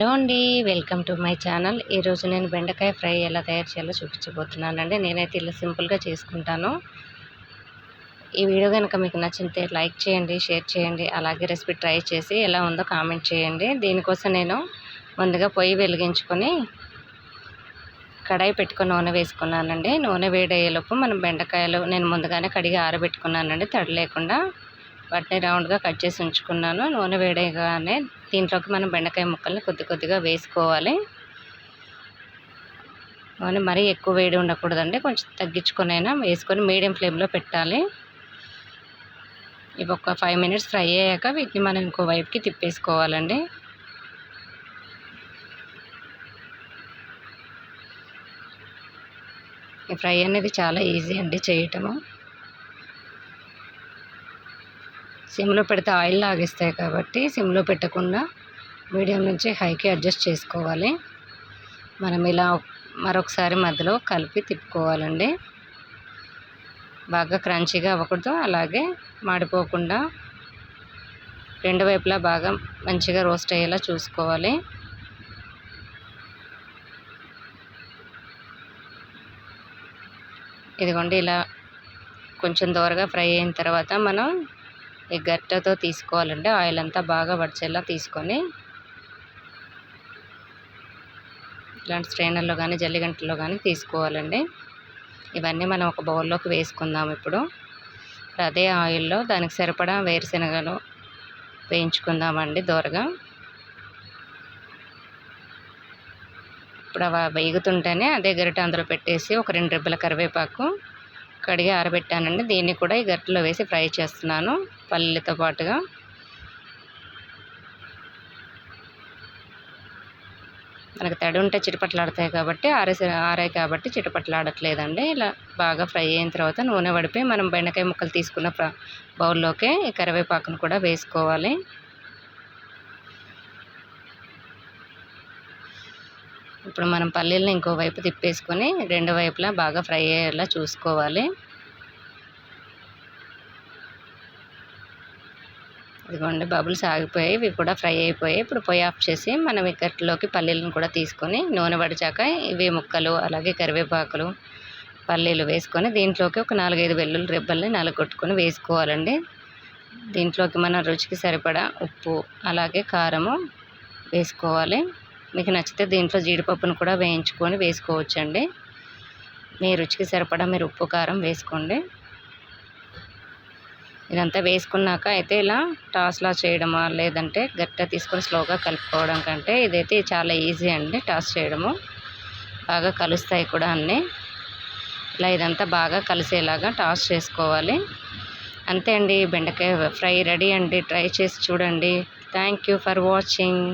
Hello అండి, welcome to my channel. ఈరోజు నేను బెండకాయ ఫ్రై ఎలా తయారు చేయాలో చూపించబోతున్నానండి. నేనైతే ఇలా సింపుల్గా చేసుకుంటాను. ఈ వీడియో కనుక మీకు నచ్చితే లైక్ చేయండి, షేర్ చేయండి. అలాగే రెసిపీ ట్రై చేసి ఎలా ఉందో కామెంట్ చేయండి. దీనికోసం నేను ముందుగా పొయ్యి వెలిగించుకొని కడాయి పెట్టుకొని నూనె వేసుకున్నానండి. నూనె వేడయ్యేలోపు మనం బెండకాయలు నేను ముందుగానే కడిగి ఆరబెట్టుకున్నానండి, తడి లేకుండా. వాటిని రౌండ్గా కట్ చేసి ఉంచుకున్నాను. నూనె వేడగానే దీంట్లోకి మనం బెండకాయ ముక్కల్ని కొద్ది కొద్దిగా వేసుకోవాలి. నూనె మరీ ఎక్కువ వేడి ఉండకూడదండి, కొంచెం తగ్గించుకొనైనా వేసుకొని మీడియం ఫ్లేమ్లో పెట్టాలి. ఇవి ఒక 5 మినిట్స్ ఫ్రై అయ్యాక వీటిని మనం ఇంకో వైపుకి తిప్పేసుకోవాలండి. ఈ ఫ్రై అనేది చాలా ఈజీ అండి చేయటము. సిమ్లో పెడితే ఆయిల్ లాగేస్తాయి కాబట్టి సిమ్లో పెట్టకుండా మీడియం నుంచి హైకి అడ్జస్ట్ చేసుకోవాలి. మనం ఇలా మరొకసారి మధ్యలో కలిపి తిప్పుకోవాలండి. బాగా క్రంచీగా అవ్వకూడదు, అలాగే మాడిపోకుండా రెండు వైపులా బాగా మంచిగా రోస్ట్ అయ్యేలా చూసుకోవాలి. ఇదిగోండి, ఇలా కొంచెం దోరగా ఫ్రై అయిన తర్వాత మనం ఈ గరిటెతో తీసుకోవాలండి. ఆయిల్ అంతా బాగా వడిచేలా తీసుకొని ఇలాంటి స్ట్రైనర్లో కానీ జల్లిగంటలో కానీ తీసుకోవాలండి. ఇవన్నీ మనం ఒక బౌల్లోకి వేసుకుందాం. ఇప్పుడు అదే ఆయిల్లో దానికి సరిపడా వేరుశనగలు వేయించుకుందామండి దోరగా. ఇప్పుడు అవి వేగుతుంటేనే అదే గరిటె అందులో పెట్టేసి ఒక 2 రెబ్బల కరివేపాకు కడిగి ఆరబెట్టానండి, దీన్ని కూడా ఈ గరిటెలో వేసి ఫ్రై చేస్తున్నాను పల్లీలతో పాటుగా. మనకు తడి ఉంటే చిటపట్లాడతాయి కాబట్టి ఆరాయి కాబట్టి చిటపట్లాడట్లేదండి. ఇలా బాగా ఫ్రై అయిన తర్వాత నూనె వడిపి మనం బెండకాయ ముక్కలు తీసుకున్న బౌల్లోకి ఈ కరివేపాకును కూడా వేసుకోవాలి. ఇప్పుడు మనం పల్లీలను ఇంకో వైపు తిప్పేసుకొని రెండు వైపులా బాగా ఫ్రై అయ్యేలా చూసుకోవాలి. ఇదిగోండి, బబుల్స్ ఆగిపోయాయి, ఇవి కూడా ఫ్రై అయిపోయాయి. ఇప్పుడు పొయ్యి ఆఫ్ చేసి మనం ఈ గరిటెలోకి పల్లీలను కూడా తీసుకొని నూనె వడిచాక ఇవి ముక్కలు అలాగే కరివేపాకులు పల్లీలు వేసుకొని దీంట్లోకి ఒక 4-5 వెల్లుల్లి రెబ్బల్ని నలగొట్టుకొని వేసుకోవాలండి. దీంట్లోకి మన రుచికి సరిపడా ఉప్పు అలాగే కారము వేసుకోవాలి. మీకు నచ్చితే దీంట్లో జీడిపప్పును కూడా వేయించుకొని వేసుకోవచ్చండి. మీ రుచికి సరిపడా మీరు ఉప్పు కారం వేసుకోండి. ఇదంతా వేసుకున్నాక అయితే ఇలా టాస్లా చేయడమా లేదంటే గట్టిగా తీసుకొని స్లోగా కలుపుకోవడం కంటే ఇదైతే చాలా ఈజీ అండి టాస్ చేయడము. బాగా కలుస్తాయి కూడా అన్నీ. ఇలా ఇదంతా బాగా కలిసేలాగా టాస్ చేసుకోవాలి. అంతే అండి, బెండకాయ ఫ్రై రెడీ అండి. ట్రై చేసి చూడండి. Thank you for watching.